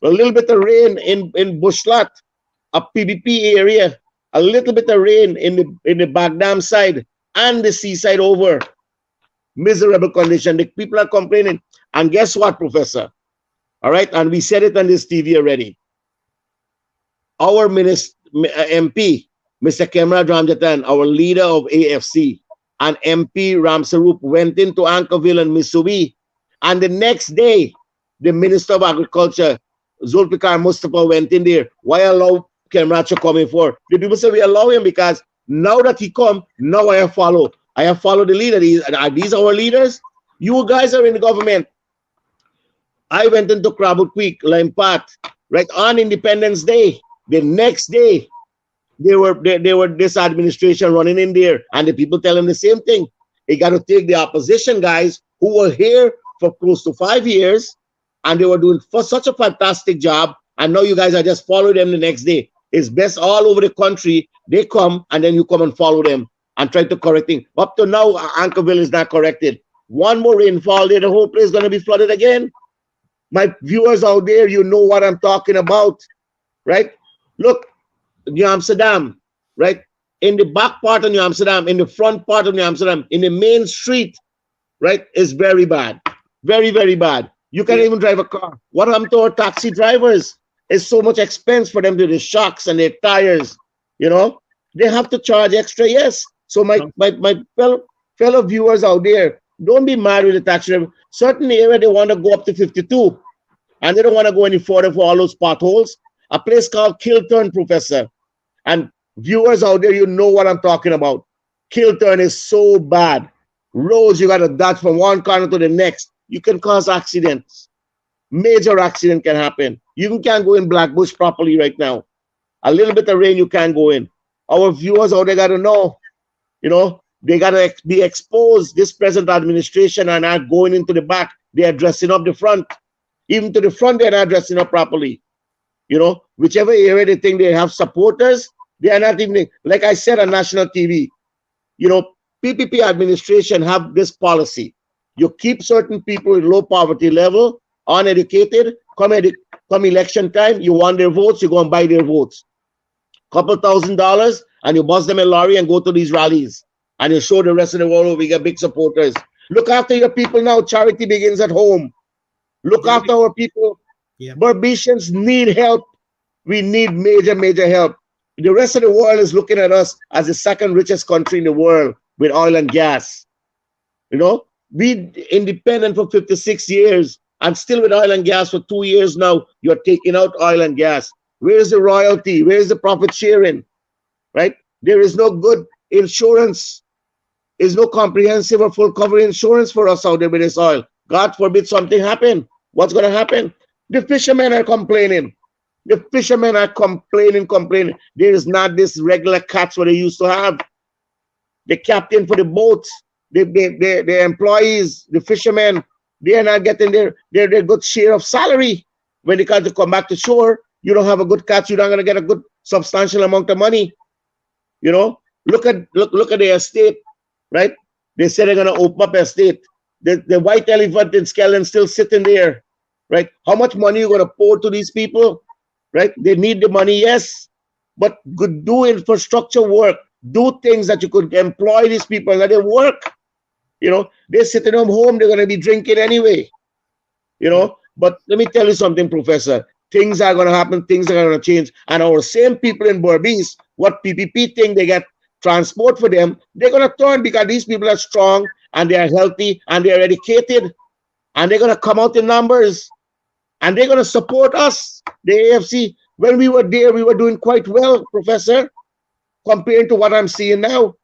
A little bit of rain in Bushlat, a PBP area, a little bit of rain in the Bagdam side and the seaside over. Miserable condition. The people are complaining. And guess what, Professor? All right, and we said it on this TV already. Our MP, Mr. Kemra Ramjatan, our leader of AFC, and MP Ramsarup went into Anchorville and Missouri, and the next day, the Minister of Agriculture, Zulfikar Mustafa, went in there. Why allow Kemra to come in for? The people say we allow him because now that he come, now I have followed. I have followed the leader. Are these our leaders? You guys are in the government. I went into Crabwood Creek, Limpat, right on Independence Day. The next day, they were this administration running in there, and the people telling the same thing. They got to take the opposition guys who were here for close to 5 years, and they were doing for such a fantastic job, and now you guys are just following them the next day. It's best all over the country. They come, and then you come and follow them and try to correct things. Up to now, Anchorville is not corrected. One more rainfall there, the whole place is going to be flooded again. My viewers out there, you know what I'm talking about, right? Look, New Amsterdam, right? In the back part of New Amsterdam, in the front part of New Amsterdam, in the main street, right, is very bad. Very, very bad. You can't even drive a car. What happened to our taxi drivers? It's so much expense for them to the shocks and their tires, They have to charge extra, yes. So my fellow viewers out there, don't be mad with the taxi driver. Certain area they want to go up to 52, and they don't want to go any further for all those potholes. A place called Kilturn, Professor. And viewers out there, you know what I'm talking about. Kilturn is so bad. Roads, you got to dodge from one corner to the next. You can cause accidents. Major accident can happen. You can't go in Blackbush properly right now. A little bit of rain, you can't go in. Our viewers out there got to know, they got to be exposed. This present administration are not going into the back. They are dressing up the front. Even to the front, they're not dressing up properly. Whichever area they think they have supporters, they are not even, like I said on national TV, PPP administration have this policy. You keep certain people with low poverty level, uneducated, come election time, you want their votes, you go and buy their votes. Couple $1,000, and you bust them a lorry and go to these rallies. And you show the rest of the world we get big supporters. Look after your people now. Charity begins at home. Look after our people. Yeah. Barbadians need help. We need major, major help. The rest of the world is looking at us as the second richest country in the world with oil and gas. We independent for 56 years and still with oil and gas for 2 years now. You're taking out oil and gas. Where's the royalty? Where's the profit sharing? Right? There is no good insurance. There's no comprehensive or full cover insurance for us out there with this oil. God forbid something happen. What's going to happen? The fishermen are complaining. The fishermen are complaining. There is not this regular catch what they used to have. The captain for the boats, the employees, the fishermen, they are not getting their good share of salary. when they got to come back to shore, you don't have a good catch, you're not going to get a good substantial amount of money. You know, look at the estate, right? They said they're going to open up estate. The white elephant in Skellen still sitting there, right? How much money you going to pour to these people, right? They need the money, yes, but could do infrastructure work, do things that you could employ these people and let them work. You know, they're sitting home, they're going to be drinking anyway. You know, but let me tell you something, Professor. Things are going to happen, things are going to change. And our same people in Berbice, what PPP think they get transport for them, they're going to turn because these people are strong and they are healthy and they are educated and they're going to come out in numbers and they're going to support us, the AFC. When we were there, we were doing quite well, Professor, compared to what I'm seeing now,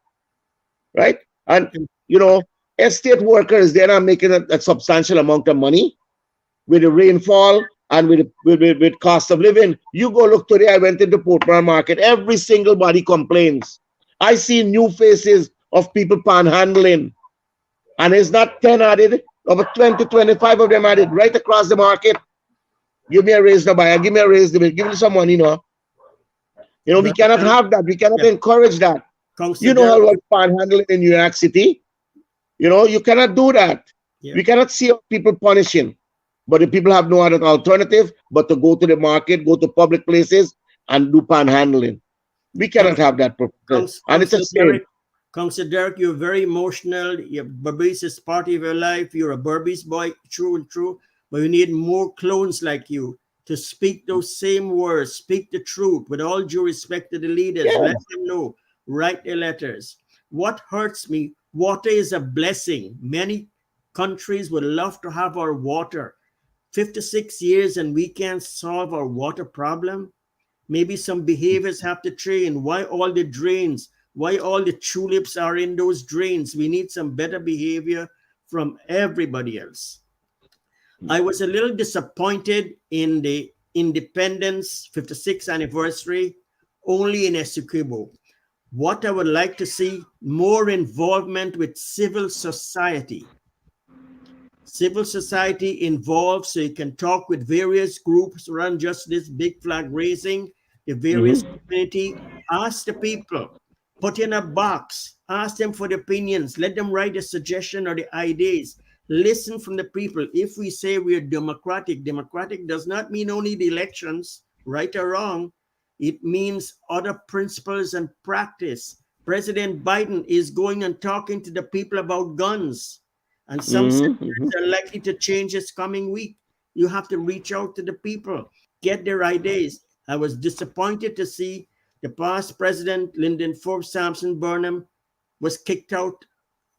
right? And, you know, estate workers, they're not making a substantial amount of money with the rainfall and with cost of living. You go look today, I went into Portmore Market, every single body complains. I see new faces of people panhandling. And it's not 10 added, over 20, 25 of them added right across the market. Give me a raise to buy, give me a raise to give me some money, you know. You know, we cannot have that. We cannot encourage that. You know how panhandling in New York City? You know, you cannot do that. We cannot see people punishing. But the people have no other alternative but to go to the market, go to public places, and do panhandling. We cannot have that, Professor. And it's a shame. Councillor Derek, you're very emotional. Berbice is part of your life. You're a Berbice boy, true and true. But we need more clones like you to speak those same words, speak the truth with all due respect to the leaders. Let them know, write their letters. What hurts me, water is a blessing. Many countries would love to have our water. 56 years and we can't solve our water problem. Maybe some behaviors have to change. Why all the drains? Why all the tulips are in those drains? We need some better behavior from everybody else. I was a little disappointed in the Independence 56th anniversary only in Essequibo. What I would like to see, more involvement with civil society. Civil society involved so you can talk with various groups around just this big flag raising, the various community. Ask the people, put in a box, ask them for the opinions, let them write a suggestion or the ideas. Listen from the people. If we say we are democratic, democratic does not mean only the elections, right or wrong. It means other principles and practice. President Biden is going and talking to the people about guns. And some senators are likely to change this coming week. You have to reach out to the people, get their ideas. I was disappointed to see the past president, Lyndon Forbes Sampson Burnham, was kicked out.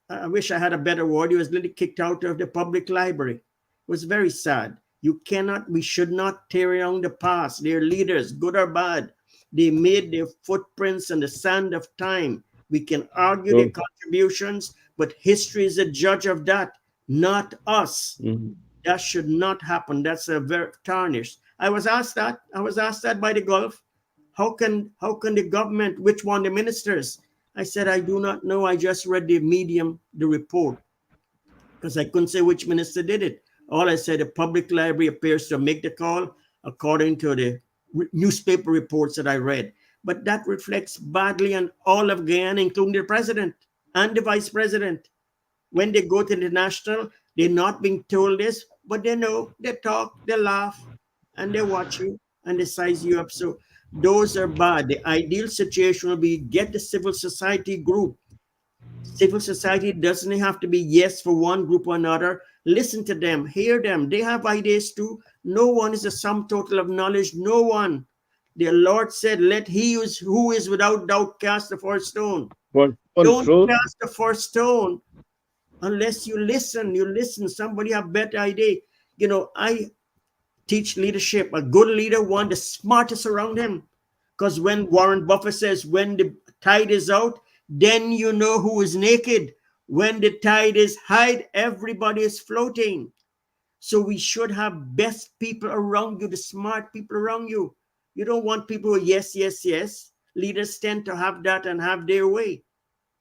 I wish I had a better word. He was literally kicked out of the public library. It was very sad. We should not tear down the past. Their leaders, good or bad, they made their footprints in the sand of time. We can argue their contributions, but history is a judge of that, not us. That should not happen. That's a very tarnished. I was asked that by the Gulf. How can the government, which one, the ministers? I said, I do not know. I just read the report, because I couldn't say which minister did it. All I said, the public library appears to make the call according to the newspaper reports that I read. But that reflects badly on all of Guyana, including the president and the vice president. When they go to the national, they're not being told this, but they know, they talk, they laugh, and they watch you and they size you up. So those are bad. The ideal situation will be get the civil society group. Civil society doesn't have to be yes for one group or another. Listen to them, hear them. They have ideas too. No one is a sum total of knowledge. No one. The Lord said, let he who is without doubt cast the first stone. Don't cast the first stone unless you listen. You listen. Somebody have better idea. You know, I teach leadership. A good leader wants the smartest around him. Because when Warren Buffett says, when the tide is out, then you know who is naked. When the tide is high, everybody is floating. So we should have best people around you, the smart people around you. You don't want people who yes, yes, yes. Leaders tend to have that and have their way.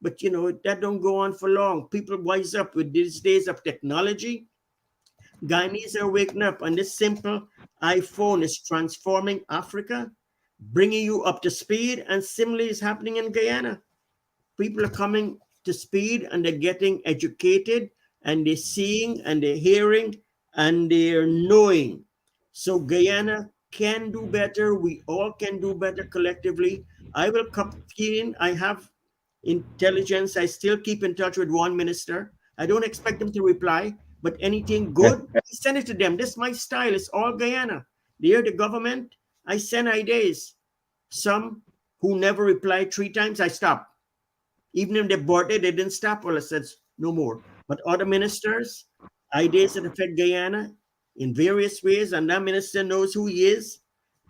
But, you know, that don't go on for long. People wise up with these days of technology. Guyanese are waking up, and this simple iPhone is transforming Africa, bringing you up to speed, and similarly is happening in Guyana. People are coming to speed and they're getting educated and they're seeing and they're hearing and they're knowing. So Guyana can do better. We all can do better collectively. I will come in. I have intelligence. I still keep in touch with one minister. I don't expect them to reply, but anything good, I send it to them. This is my style. It's all Guyana. They're the government. I send ideas. Some who never replied 3 times, I stop. Even if they bought it, they didn't stop. Well, I said no more. But other ministers, ideas that affect Guyana in various ways, and that minister knows who he is.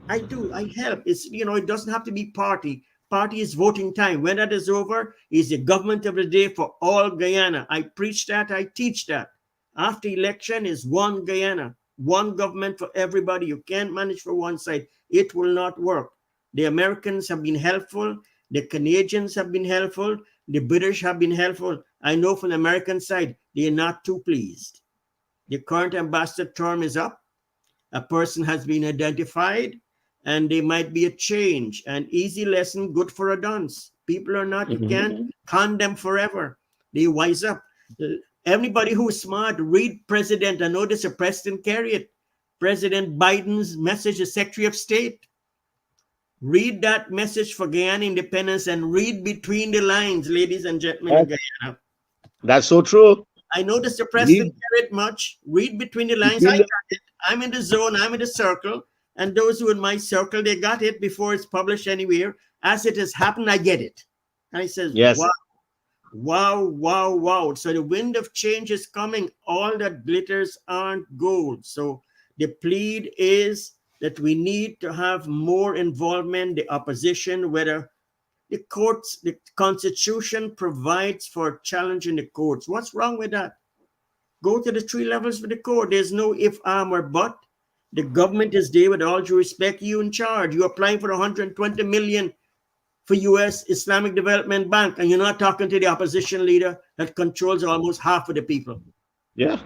I do. I help. It's, it doesn't have to be party. Party is voting time. When that is over, is the government of the day for all Guyana. I preach that. I teach that. After election is one Guyana, one government for everybody. You can't manage for one side. It will not work. The Americans have been helpful. The Canadians have been helpful. The British have been helpful. I know from the American side, they are not too pleased. The current ambassador term is up. A person has been identified, and there might be a change. An easy lesson, good for a dunce. People are not, you can't con them forever. They wise up. Everybody who's smart, read President. I notice a President carry it. President Biden's message as Secretary of State. Read that message for Guyana independence and read between the lines, ladies and gentlemen in Guyana. That's so true. I noticed the press didn't hear it much. Read between the lines. I got it. I'm in the zone. I'm in the circle. And those who in my circle, they got it before it's published anywhere. As it has happened, I get it. And he says, yes. Wow. So the wind of change is coming. All that glitters aren't gold. So the plead is that we need to have more involvement, the opposition, whether the courts, the Constitution provides for challenging the courts. What's wrong with that? Go to the 3 levels of the court. There's no if, or but. The government is there with all due respect. You in charge. You're applying for 120 million for U.S. Islamic Development Bank, and you're not talking to the opposition leader that controls almost half of the people. Yeah.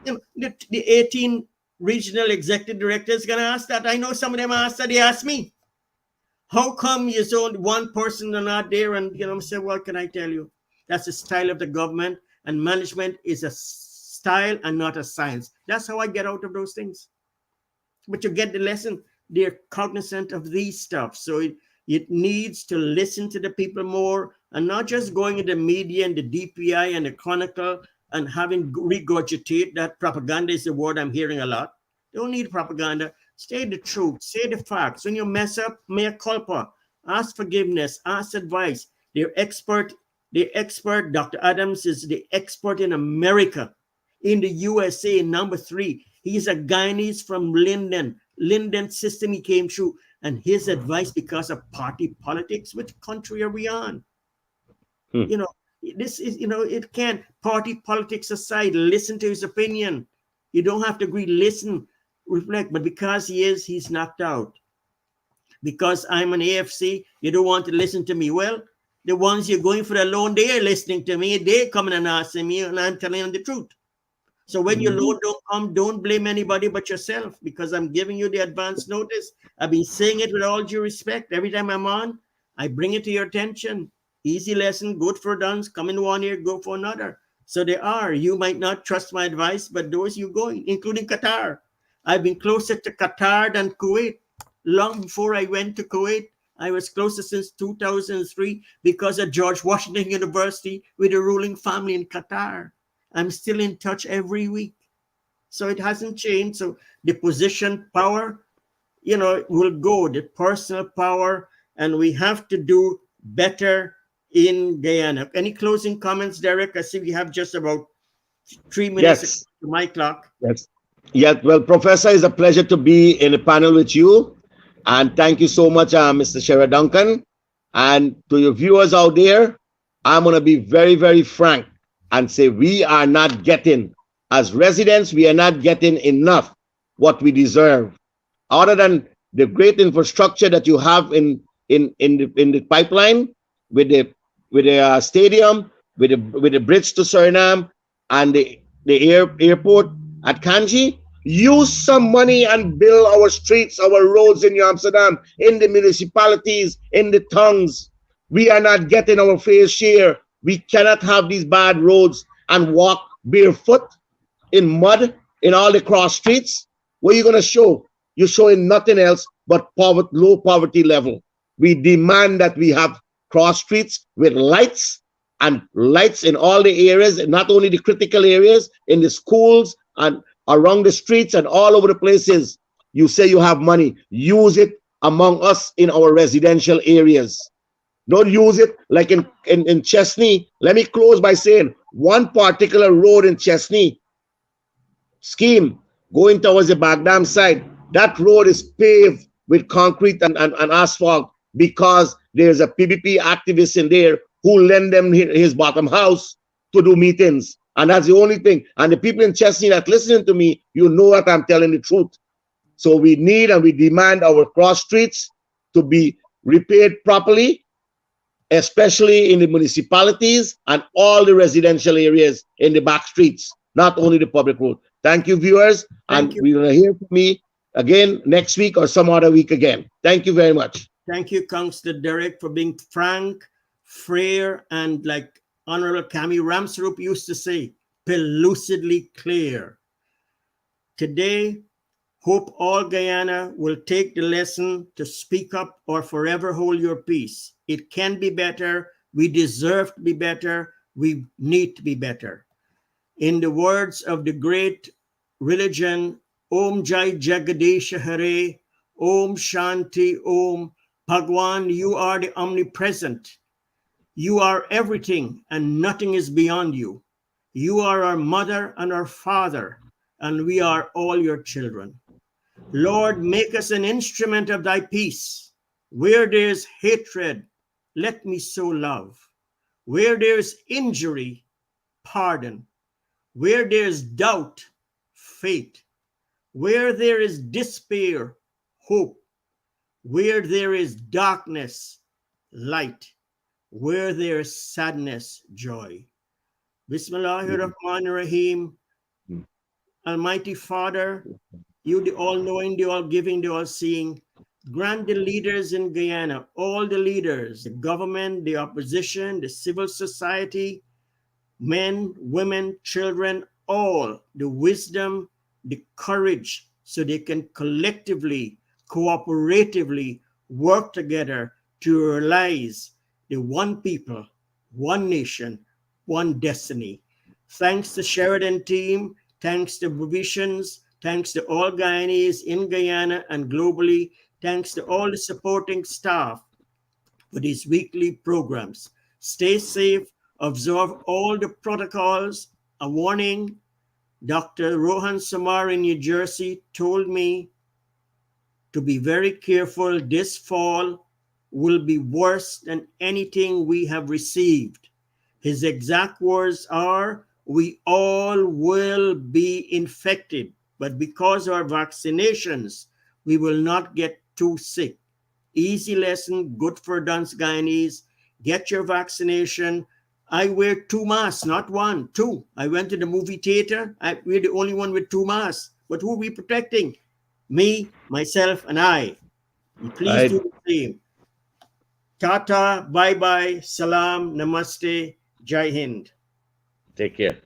The 18 regional executive directors going to ask that. I know some of them asked that. They asked me, how come you only one person are not there? And, I say, what can I tell you? That's the style of the government, and management is a style and not a science. That's how I get out of those things. But you get the lesson. They're cognizant of these stuff. So it needs to listen to the people more, and not just going in the media and the DPI and the Chronicle and having regurgitate that. Propaganda is the word I'm hearing a lot. Don't need propaganda. Say the truth. Say the facts. When you mess up, mea culpa. Ask forgiveness. Ask advice. They're expert. Dr. Adams is the expert in America. In the USA, number 3. He's a Guyanese from Linden. Linden system he came through. And his advice, because of party politics, which country are we on? This is, it can't. Party politics aside, listen to his opinion. You don't have to agree. Listen, reflect. But because he's knocked out. Because I'm an AFC, you don't want to listen to me. Well, the ones you're going for the loan, they are listening to me. They're coming and asking me, and I'm telling them the truth. So when your loan don't come, don't blame anybody but yourself, because I'm giving you the advance notice. I've been saying it with all due respect. Every time I'm on, I bring it to your attention. Easy lesson, good for done. Come in one ear, go for another. So there are. You might not trust my advice, but those you going, including Qatar. I've been closer to Qatar than Kuwait. Long before I went to Kuwait, I was closer since 2003 because of George Washington University with the ruling family in Qatar. I'm still in touch every week. So it hasn't changed. So the position power, will go, the personal power, and we have to do better in Guyana. Any closing comments, Derek? I see we have just about 3 minutes to my clock. Yes. Yeah, well, Professor, it's a pleasure to be in a panel with you. And thank you so much, Mr. Sherrod Duncan. And to your viewers out there, I'm going to be very, very frank and say we are not getting, as residents, we are not getting enough what we deserve. Other than the great infrastructure that you have in the pipeline, with the stadium, with the bridge to Suriname, and the airport, at Kanji, use some money and build our streets, our roads in New Amsterdam, in the municipalities, in the towns. We are not getting our fair share. We cannot have these bad roads and walk barefoot in mud in all the cross streets. What are you going to show? You're showing nothing else but poverty, low poverty level. We demand that we have cross streets with lights and lights in all the areas, not only the critical areas, in the schools and around the streets and all over the places. You say you have money, use it among us in our residential areas. Don't use it like in Chesney. Let me close by saying one particular road in Chesney scheme going towards the Baghdam side, that road is paved with concrete and asphalt because there's a PBP activist in there who lend them his bottom house to do meetings. And that's the only thing. And the people in Chesney that listening to me, you know that I'm telling the truth. So we need and we demand our cross streets to be repaired properly, especially in the municipalities and all the residential areas in the back streets, not only the public road. Thank you, viewers. Thank and you. we will hear from me again next week or some other week again. Thank you very much. Thank you, Councillor Derek, for being frank, fair, and like Honorable Cami Ramsrup used to say, pellucidly clear. Today, hope all Guyana will take the lesson to speak up or forever hold your peace. It can be better. We deserve to be better. We need to be better. In the words of the great religion, Om Jai Jagadish Hare, Om Shanti Om, Bhagwan, you are the omnipresent. You are everything and nothing is beyond you. You are our mother and our father, and we are all your children. Lord, make us an instrument of thy peace. Where there is hatred, let me sow love. Where there is injury, pardon. Where there is doubt, faith. Where there is despair, hope. Where there is darkness, light. Where there is sadness, joy. Bismillahirrahmanirrahim. Almighty Father, you the all-knowing, the all-giving, the all-seeing, grant the leaders in Guyana, all the leaders, the government, the opposition, the civil society, men, women, children, all the wisdom, the courage, so they can collectively, cooperatively work together to realize the one people, one nation, one destiny. Thanks to Sheridan team, thanks to Provisions, thanks to all Guyanese in Guyana and globally, thanks to all the supporting staff for these weekly programs. Stay safe, observe all the protocols. A warning, Dr. Rohan Samar in New Jersey told me to be very careful. This fall will be worse than anything we have received. His exact words are, we all will be infected, but because of our vaccinations, we will not get too sick. Easy lesson, good for Duns Guyanese. Get your vaccination. I wear 2 masks, not 1, 2. I went to the movie theater. We're the only one with 2 masks. But who are we protecting? Me, myself, and I. And please do the same. Tata, bye-bye, salam, namaste, jai hind. Take care.